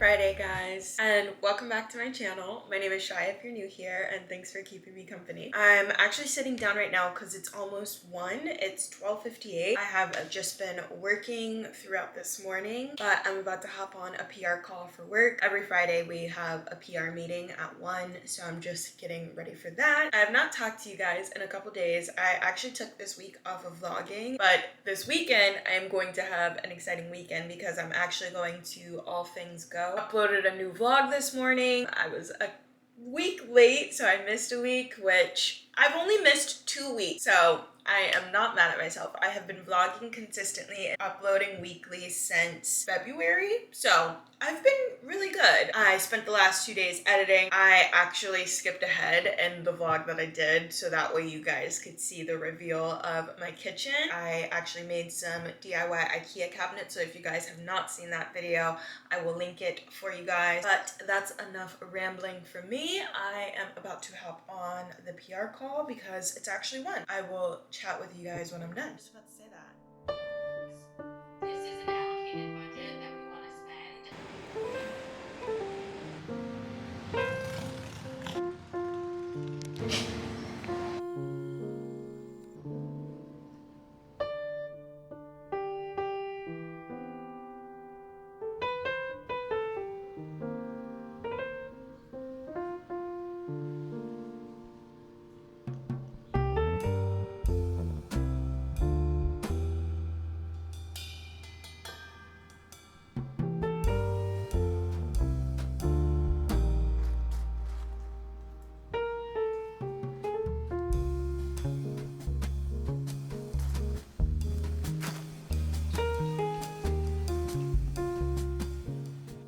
Friday, guys, and welcome back to my channel. My name is Chey if you're new here, and thanks for keeping me company. I'm actually sitting down right now because it's almost 1. It's 12:58. I have just been working throughout this morning, but I'm about to hop on a PR call for work. Every Friday we have a PR meeting at 1, so I'm just getting ready for that. I have not talked to you guys in a couple days. I actually took this week off of vlogging, but this weekend I am going to have an exciting weekend because I'm actually going to All Things Go. Uploaded a new vlog this morning. I was a week late, so I missed a week, which I've only missed 2 weeks, so I am not mad at myself. I have been vlogging consistently and uploading weekly since February, so I've been really good. I spent the last 2 days editing. I actually skipped ahead in the vlog that I did, so that way you guys could see the reveal of my kitchen. I actually made some DIY IKEA cabinets, so if you guys have not seen that video, I will link it for you guys. But that's enough rambling from me. I am about to hop on the PR call because it's actually 1. I will chat with you guys when I'm done. Just about to say that. This is an allocated budget that we want to spend.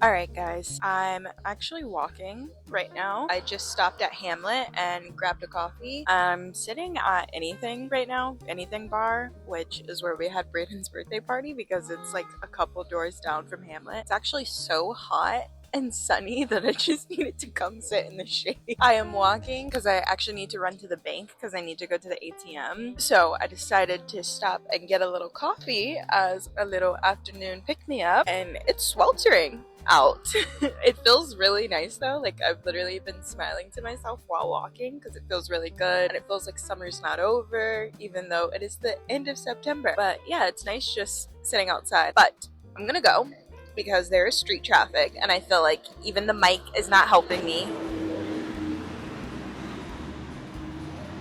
Alright guys, I'm actually walking right now. I just stopped at Hamlet and grabbed a coffee. I'm sitting at Anything right now, Anything Bar, which is where we had Braden's birthday party because it's like a couple doors down from Hamlet. It's actually so hot and sunny that I just needed to come sit in the shade. I am walking because I actually need to run to the bank because I need to go to the ATM. So I decided to stop and get a little coffee as a little afternoon pick-me-up, and it's sweltering out. It feels really nice though. Like I've literally been smiling to myself while walking because it feels really good and it feels like summer's not over even though it is the end of September. But yeah, it's nice just sitting outside. But I'm gonna go because there is street traffic and I feel like even the mic is not helping me.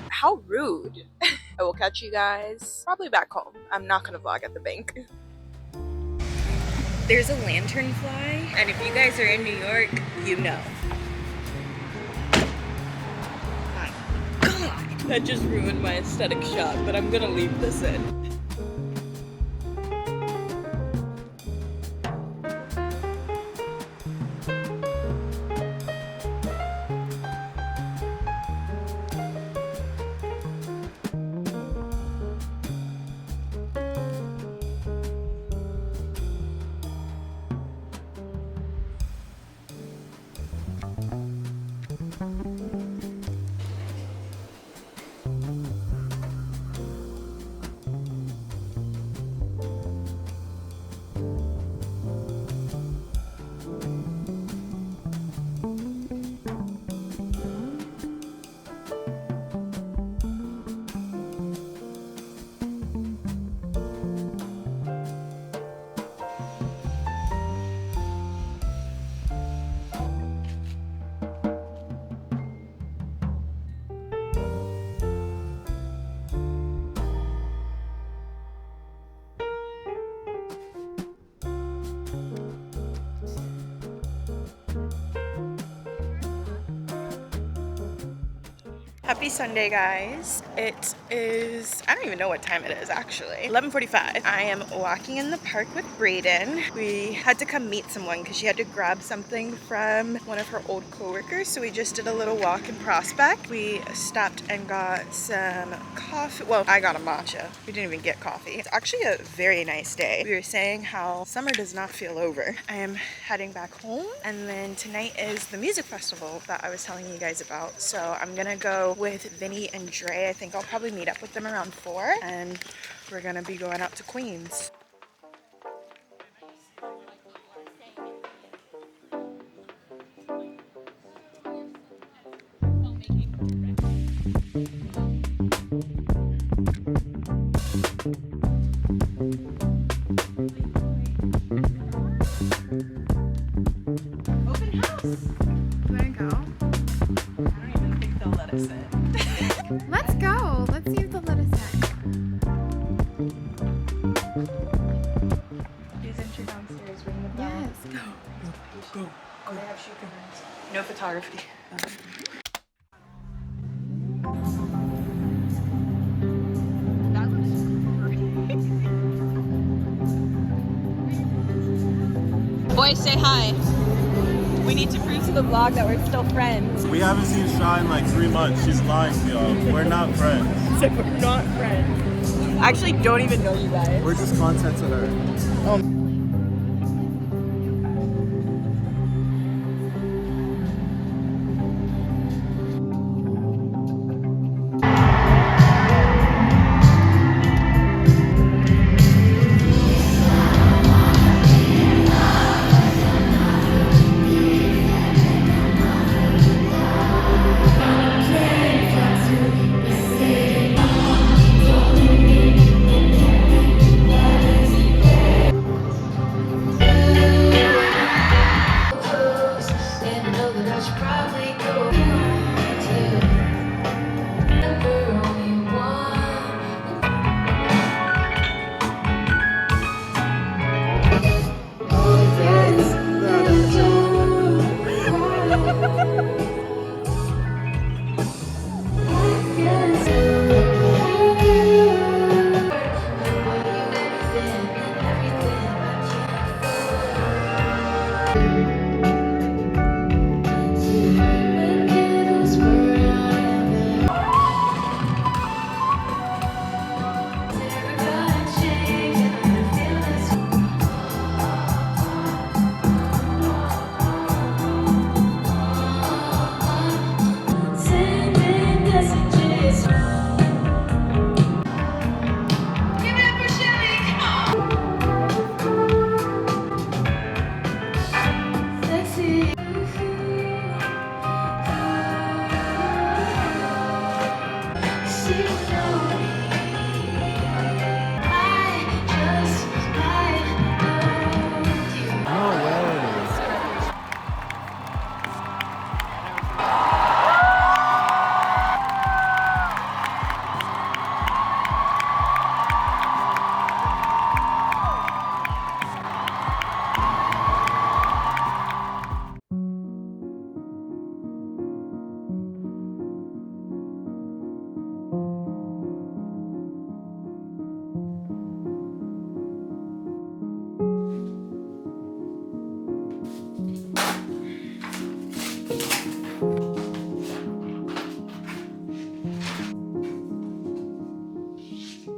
How rude. I will catch you guys probably back home. I'm not gonna vlog at the bank. There's a lanternfly, and if you guys are in New York, you know. My God! That just ruined my aesthetic shot, but I'm gonna leave this in. Happy Sunday, guys. It is, I don't even know what time it is actually, 11:45. I am walking in the park with Braden. We had to come meet someone because she had to grab something from one of her old coworkers, so we just did a little walk in Prospect. We stopped and got some coffee. Well, I got a matcha. We didn't even get coffee. It's actually a very nice day. We were saying how summer does not feel over. I am heading back home, and then tonight is the music festival that I was telling you guys about, so I'm gonna go with Vinny and Dre. I think I'll probably meet up with them around 4, and we're gonna be going out to Queens. Open house. You wanna go? I don't even think they'll let us in. Let's go. Let's see if they'll let us in. Please enter downstairs, ring the bell. Yes. Go. Oh, they have shoe covers. No photography. That looks great. Boys, say hi. We need to prove to the vlog that we're still friends. We haven't seen Shy in like 3 months. She's lying to y'all. We're not friends. So we're not friends. I actually don't even know you guys. We're just content to her.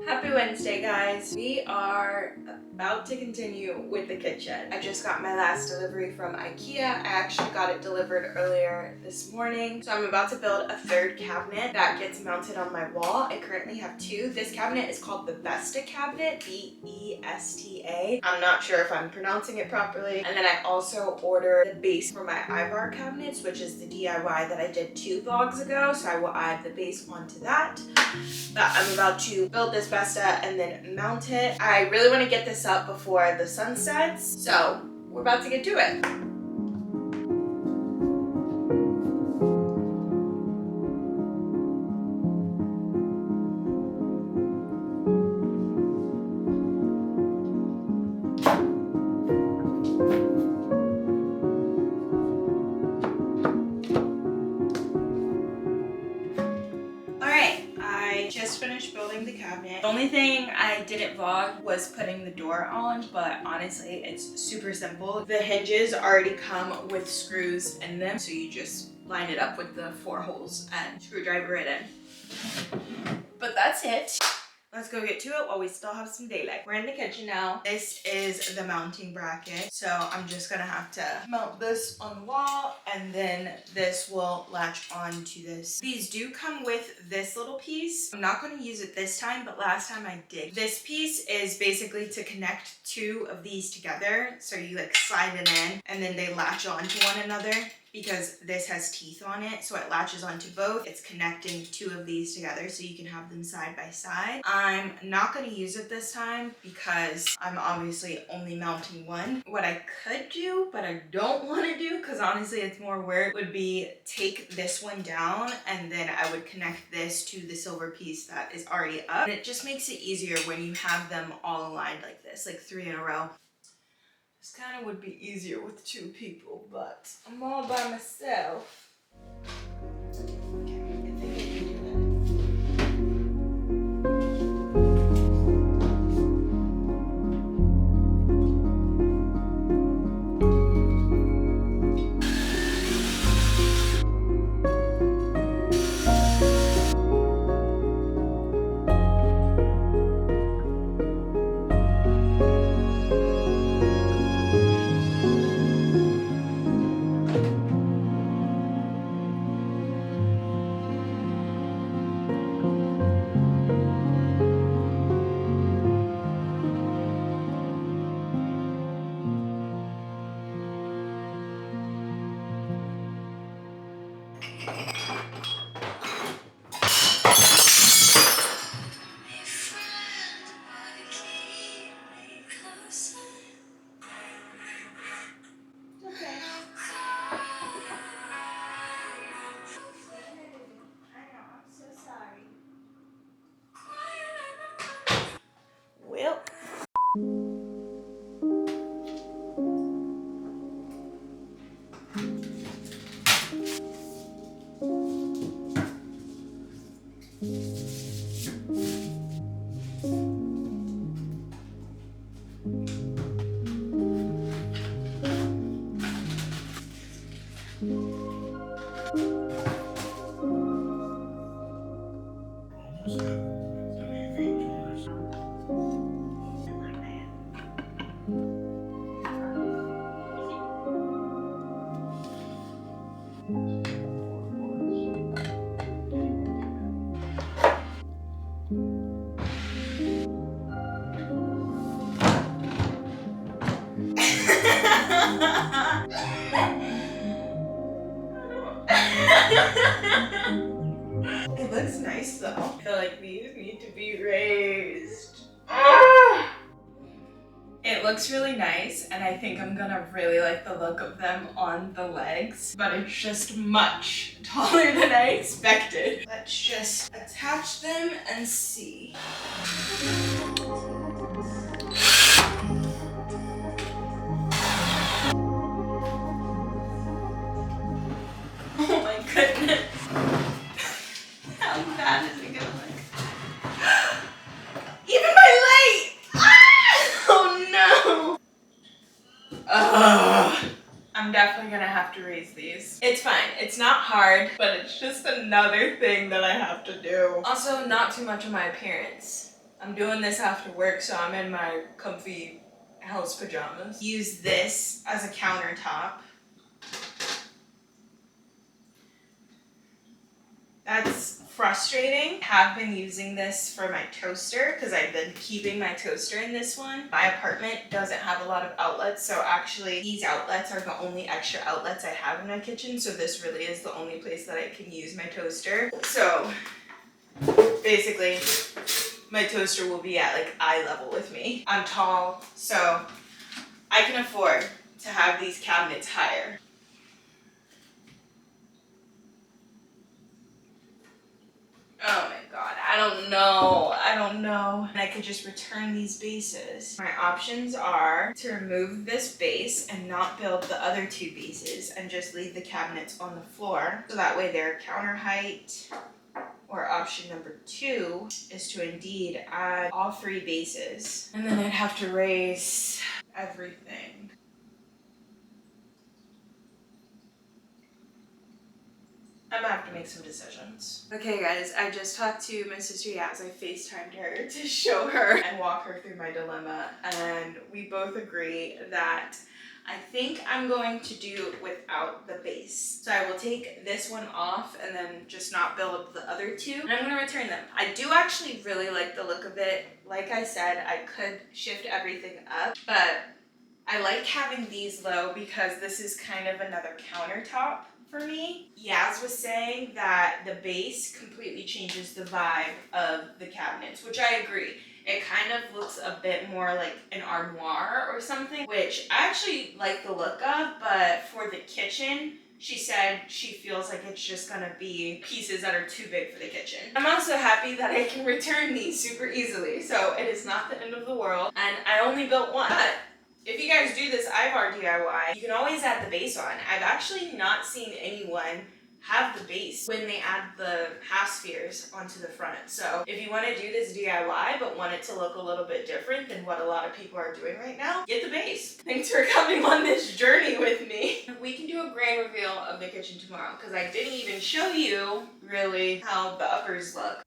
Happy Wednesday, guys. We are about to continue with the kitchen. I just got my last delivery from IKEA. I actually got it delivered earlier this morning. So I'm about to build a third cabinet that gets mounted on my wall. I currently have two. This cabinet is called the Vesta cabinet, V-E-S-T-A. I'm not sure if I'm pronouncing it properly. And then I also ordered the base for my Ivar cabinets, which is the DIY that I did 2 vlogs ago. So I will add the base onto that. But I'm about to build this Vesta and then mount it. I really want to get this up before the sun sets, so we're about to get to it. Just finished building the cabinet. The only thing I didn't vlog was putting the door on, but honestly it's super simple. The hinges already come with screws in them, so you just line it up with the 4 holes and screwdriver it in. But that's it. Let's go get to it while we still have some daylight. We're in the kitchen now. This is the mounting bracket. So I'm just gonna have to mount this on the wall, and then this will latch onto this. These do come with this little piece. I'm not gonna use it this time, but last time I did. This piece is basically to connect 2 of these together. So you like slide it in and then they latch onto one another. because this has teeth on it, so it latches onto both. It's connecting two of these together so you can have them side by side. I'm not going to use it this time because I'm obviously only mounting one. What I could do, but I don't want to do because honestly it's more work, would be take this one down and then I would connect this to the silver piece that is already up. And it just makes it easier when you have them all aligned like this, like 3 in a row. This kind of would be easier with 2 people, but I'm all by myself. Okay, I think I can do that. Well. It looks nice though. I feel like these need to be raised. It looks really nice and I think I'm gonna really like the look of them on the legs, but it's just much taller than I expected. Let's just attach them and see. Oh my goodness. How bad is it gonna look? Even my light! Ah! Oh no! Ugh. I'm definitely gonna have to raise these. It's fine. It's not hard, but it's just another thing that I have to do. Also, not too much of my appearance. I'm doing this after work, so I'm in my comfy house pajamas. Use this as a countertop. That's frustrating. I have been using this for my toaster because I've been keeping my toaster in this one. My apartment doesn't have a lot of outlets, so actually these outlets are the only extra outlets I have in my kitchen, so this really is the only place that I can use my toaster. So basically my toaster will be at like eye level with me. I'm tall, so I can afford to have these cabinets higher. Oh my god, I don't know. And I could just return these bases. My options are to remove this base and not build the other 2 bases and just leave the cabinets on the floor, so that way they're counter height. Or option number 2 is to indeed add all 3 bases. And then I'd have to raise everything. I'm gonna have to make some decisions. Okay guys, I just talked to my sister Yaz. I FaceTimed her to show her and walk her through my dilemma, and we both agree that I think I'm going to do without the base. So I will take this one off and then just not build the other 2, and I'm gonna return them. I do actually really like the look of it. Like I said, I could shift everything up, but I like having these low because this is kind of another countertop for me. Yaz was saying that the base completely changes the vibe of the cabinets, which I agree. It kind of looks a bit more like an armoire or something, which I actually like the look of, but for the kitchen, she said she feels like it's just gonna be pieces that are too big for the kitchen. I'm also happy that I can return these super easily, so it is not the end of the world, and I only built one. But if you guys do this Ivar DIY, you can always add the base on. I've actually not seen anyone have the base when they add the half spheres onto the front. So if you want to do this DIY but want it to look a little bit different than what a lot of people are doing right now, get the base. Thanks for coming on this journey with me. We can do a grand reveal of the kitchen tomorrow because I didn't even show you really how the uppers look.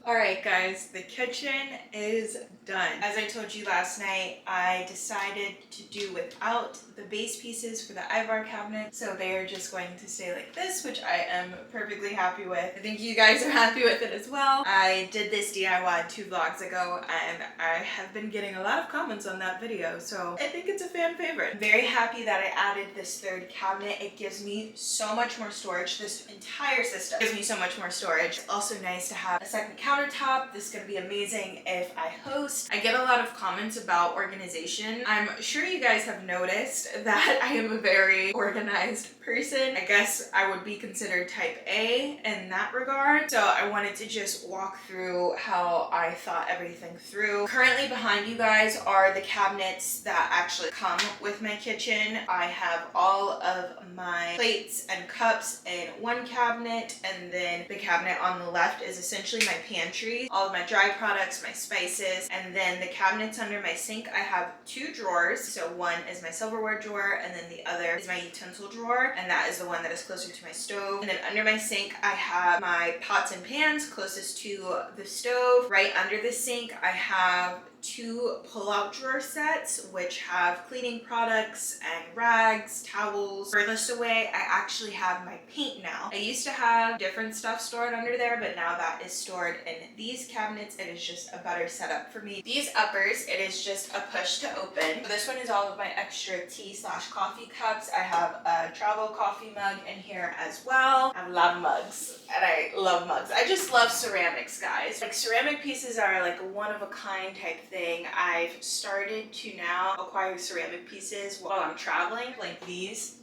Alright guys, the kitchen is done. As I told you last night, I decided to do without the base pieces for the Ivar cabinet, so they are just going to stay like this, which I am perfectly happy with. I think you guys are happy with it as well. I did this DIY 2 vlogs ago, and I have been getting a lot of comments on that video, so I think it's a fan favorite. I'm very happy that I added this third cabinet. It gives me so much more storage. This entire system gives me so much more storage. It's also nice to have a second countertop. This is going to be amazing if I host. I get a lot of comments about organization. I'm sure you guys have noticed that I am a very organized person. I guess I would be considered type A in that regard. So I wanted to just walk through how I thought everything through. Currently behind you guys are the cabinets that actually come with my kitchen. I have all of my plates and cups in one cabinet, and then the cabinet on the left is essentially my pantry, all of my dry products, my spices, and then the cabinets under my sink, I have 2 drawers. So one is my silverware drawer, and then the other is my utensil drawer, and that is the one that is closer to my stove. And then under my sink, I have my pots and pans closest to the stove. Right under the sink, I have 2 pull-out drawer sets, which have cleaning products and rags, towels. Furthest away, I actually have my paint now. I used to have different stuff stored under there, but now that is stored in these cabinets. It is just a better setup for me. These uppers, it is just a push to open. This one is all of my extra tea/coffee cups. I have a travel coffee mug in here as well. I have a lot of mugs, and I love mugs. I just love ceramics, guys. Like, ceramic pieces are like a one-of-a-kind type thing. I've started to now acquire ceramic pieces while I'm traveling, like these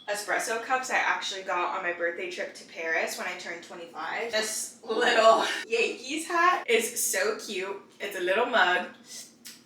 espresso cups I actually got on my birthday trip to Paris when I turned 25. This little Yankees hat is so cute. It's a little mug.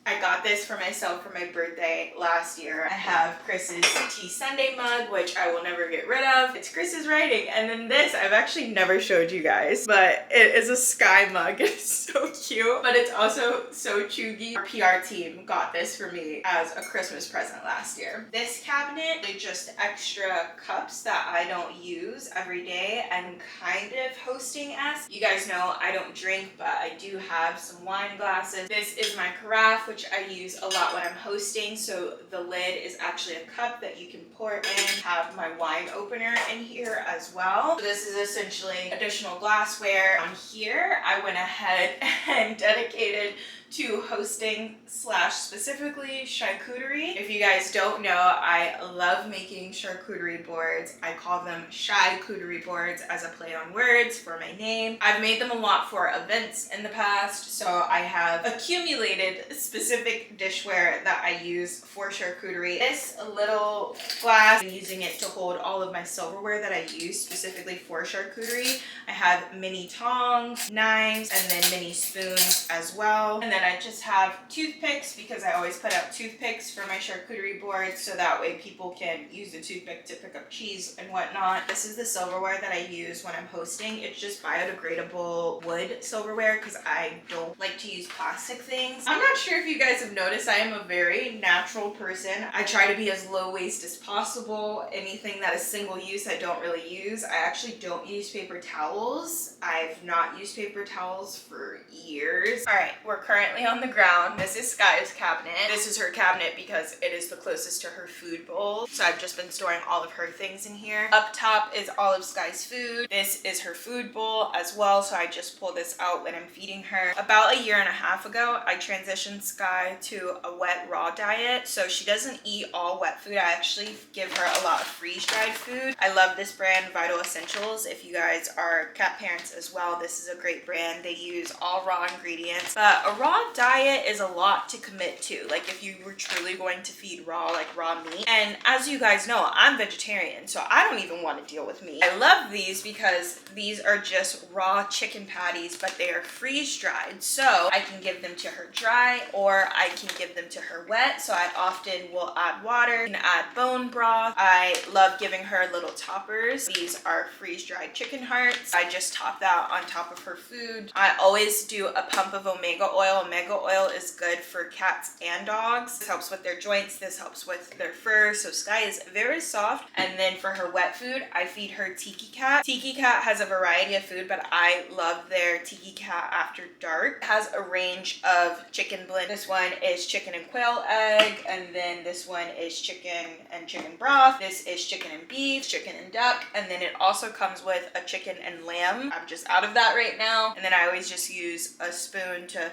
I got this for myself for my birthday last year. I have Chris's Tea Sunday mug, which I will never get rid of. It's Chris's writing. And then this, I've actually never showed you guys, but it is a sky mug. It's so cute, but it's also so chuggy. Our PR team got this for me as a Christmas present last year. This cabinet is just extra cups that I don't use every day and kind of hosting-esque. You guys know I don't drink, but I do have some wine glasses. This is my carafe, which I use a lot when I'm hosting. So the lid is actually a cup that you can pour in. Have my wine opener in here as well. So this is essentially additional glassware. On here, I went ahead and dedicated to hosting / specifically charcuterie. If you guys don't know, I love making charcuterie boards. I call them shy-cuterie boards as a play on words for my name. I've made them a lot for events in the past, so I have accumulated specific dishware that I use for charcuterie. This little glass, I'm using it to hold all of my silverware that I use specifically for charcuterie. I have mini tongs, knives, and then mini spoons as well. And then then I just have toothpicks because I always put out toothpicks for my charcuterie board so that way people can use the toothpick to pick up cheese and whatnot. This is the silverware that I use when I'm hosting. It's just biodegradable wood silverware because I don't like to use plastic things. I'm not sure if you guys have noticed, I am a very natural person. I try to be as low waste as possible. Anything that is single use I don't really use. I actually don't use paper towels. I've not used paper towels for years. All right, we're currently on the ground. This is Sky's cabinet. This is her cabinet because it is the closest to her food bowl. So I've just been storing all of her things in here. Up top is all of Sky's food. This is her food bowl as well. So I just pull this out when I'm feeding her. About a year and a half ago, I transitioned Sky to a wet raw diet. So she doesn't eat all wet food. I actually give her a lot of freeze-dried food. I love this brand, Vital Essentials. If you guys are cat parents as well, this is a great brand. They use all raw ingredients, but a raw diet is a lot to commit to. Like if you were truly going to feed raw, like raw meat. And as you guys know, I'm vegetarian, so I don't even want to deal with meat. I love these because these are just raw chicken patties, but they are freeze-dried. So I can give them to her dry or I can give them to her wet. So I often will add water and add bone broth. I love giving her little toppers. These are freeze-dried chicken hearts. I just top that on top of her food. I always do a pump of omega oil. Omega oil is good for cats and dogs. This helps with their joints. This helps with their fur. So Sky is very soft. And then for her wet food, I feed her Tiki Cat. Tiki Cat has a variety of food, but I love their Tiki Cat After Dark. It has a range of chicken blend. This one is chicken and quail egg, and then this one is chicken and chicken broth. This is chicken and beef, chicken and duck, and then it also comes with a chicken and lamb. I'm just out of that right now, and then I always just use a spoon to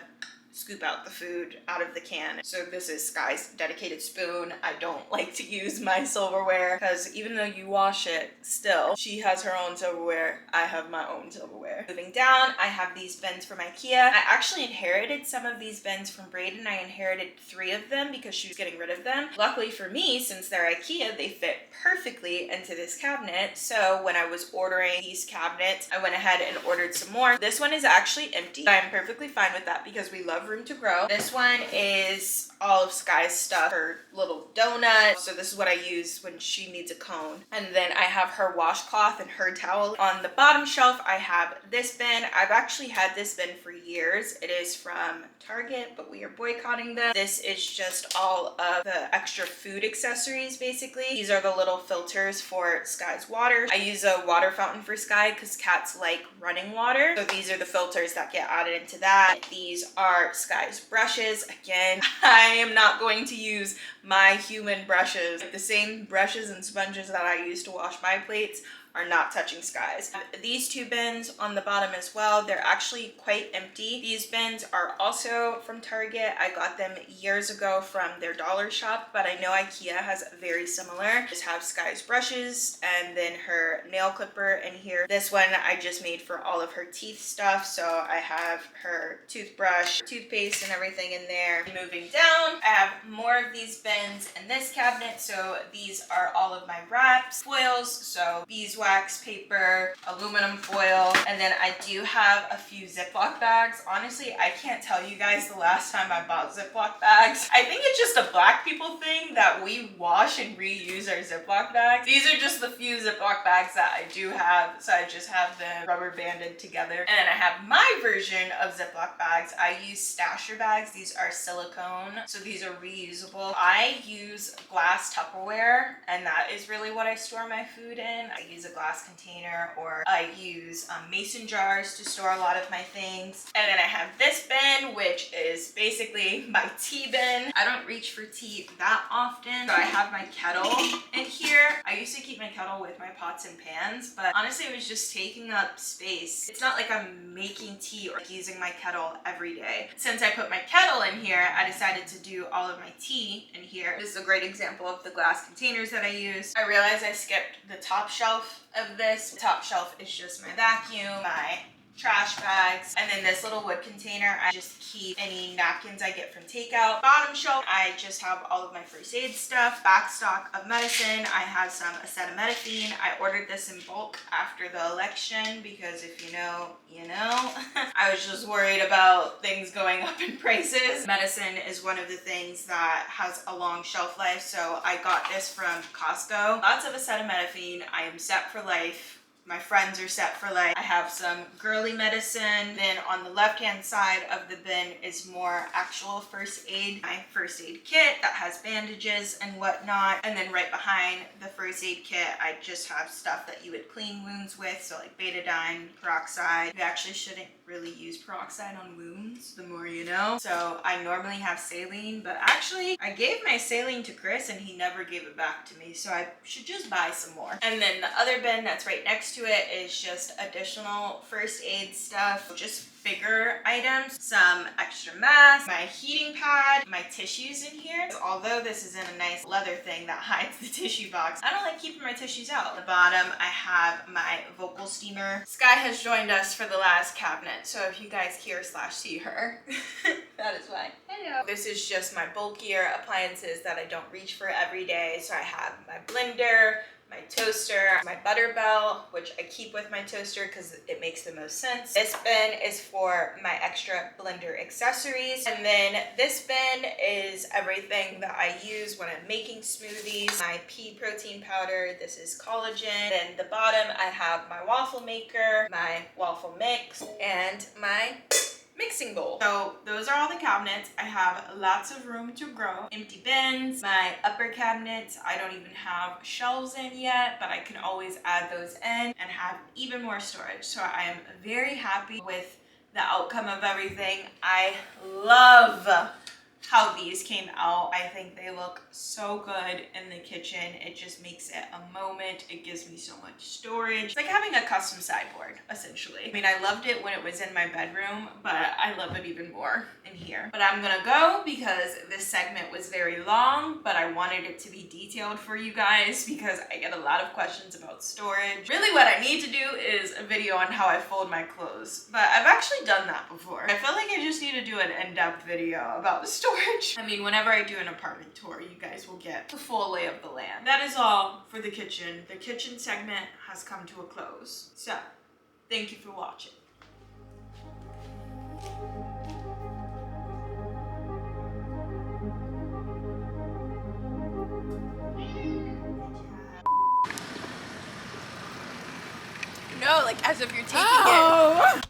scoop out the food out of the can. So this is Sky's dedicated spoon. I don't like to use my silverware because even though you wash it, still, she has her own silverware. I have my own silverware. Moving down, I have these bins from IKEA. I actually inherited some of these bins from Braden. I inherited 3 of them because she was getting rid of them. Luckily for me, since they're IKEA, they fit perfectly into this cabinet. So when I was ordering these cabinets, I went ahead and ordered some more. This one is actually empty. I'm perfectly fine with that because we love room to grow. This one is all of Sky's stuff, her little donut. So this is what I use when she needs a cone. And then I have her washcloth and her towel. On the bottom shelf, I have this bin. I've actually had this bin for years. It is from Target, but we are boycotting them. This is just all of the extra food accessories, basically. These are the little filters for Sky's water. I use a water fountain for Sky because cats like running water. So these are the filters that get added into that. These are Sky's brushes. Again, I am not going to use my human brushes. The same brushes and sponges that I use to wash my plates are not touching Sky's. These 2 bins on the bottom as well, they're actually quite empty. These bins are also from Target. I got them years ago from their dollar shop, but I know IKEA has very similar. Just have Sky's brushes and then her nail clipper in here. This one I just made for all of her teeth stuff, so I have her toothbrush, toothpaste, and everything in there. Moving down, I have more of these bins in this cabinet, so these are all of my wraps, foils, so beeswax, paper, aluminum foil, and then I do have a few Ziploc bags. Honestly, I can't tell you guys the last time I bought Ziploc bags. I think it's just a black people thing that we wash and reuse our Ziploc bags. These are just the few Ziploc bags that I do have, so I just have them rubber banded together. And then I have my version of Ziploc bags. I use stasher bags. These are silicone, so these are reusable. I use glass Tupperware, and that is really what I store my food in. I use a glass container, or I use mason jars to store a lot of my things. And then I have this bin, which is basically my tea bin. I don't reach for tea that often, so I have my kettle in here. I used to keep my kettle with my pots and pans, but honestly it was just taking up space. It's not like I'm making tea or using my kettle every day. Since I put my kettle in here, I decided to do all of my tea in here. This is a great example of the glass containers that I use. I realized I skipped the top shelf of this. The top shelf is just my vacuum, my trash bags, and then this little wood container, I just keep any napkins I get from takeout. Bottom shelf, I just have all of my first aid stuff. Back stock of medicine, I have some acetaminophen. I ordered this in bulk after the election because if you know, you know. I was just worried about things going up in prices. Medicine is one of the things that has a long shelf life, so I got this from Costco. Lots of acetaminophen. I am set for life. My friends are set for life. I have some girly medicine. Then on the left-hand side of the bin is more actual first aid. My first aid kit that has bandages and whatnot. And then right behind the first aid kit, I just have stuff that you would clean wounds with. So like betadine, peroxide. You actually shouldn't really use peroxide on wounds, the more you know. So I normally have saline, but actually I gave my saline to Chris and he never gave it back to me. So I should just buy some more. And then the other bin that's right next to it is just additional first aid stuff, just bigger items, some extra masks, my heating pad, my tissues in here. So although this is in a nice leather thing that hides the tissue box, I don't like keeping my tissues out. At the bottom, I have my vocal steamer. Sky has joined us for the last cabinet, so if you guys hear/see her, that is why. Hello. This is just my bulkier appliances that I don't reach for every day. So I have my blender, my toaster, my butter bell, which I keep with my toaster because it makes the most sense. This bin is for my extra blender accessories. And then this bin is everything that I use when I'm making smoothies. My pea protein powder, this is collagen. Then the bottom, I have my waffle maker, my waffle mix, and my mixing bowl. So those are all the cabinets. I have lots of room to grow. Empty bins. My upper cabinets, I don't even have shelves in yet, but I can always add those in and have even more storage. So I am very happy with the outcome of everything. I love how these came out. I think they look so good in the kitchen. It just makes it a moment. It gives me so much storage. It's like having a custom sideboard, essentially. I mean, I loved it when it was in my bedroom, but I love it even more in here. But I'm gonna go because this segment was very long, but I wanted it to be detailed for you guys because I get a lot of questions about storage. Really what I need to do is a video on how I fold my clothes, but I've actually done that before. I feel like I just need to do an in-depth video about the storage. I mean, whenever I do an apartment tour, you guys will get the full lay of the land. That is all for the kitchen. The kitchen segment has come to a close. So, thank you for watching. No, like as if you're taking it.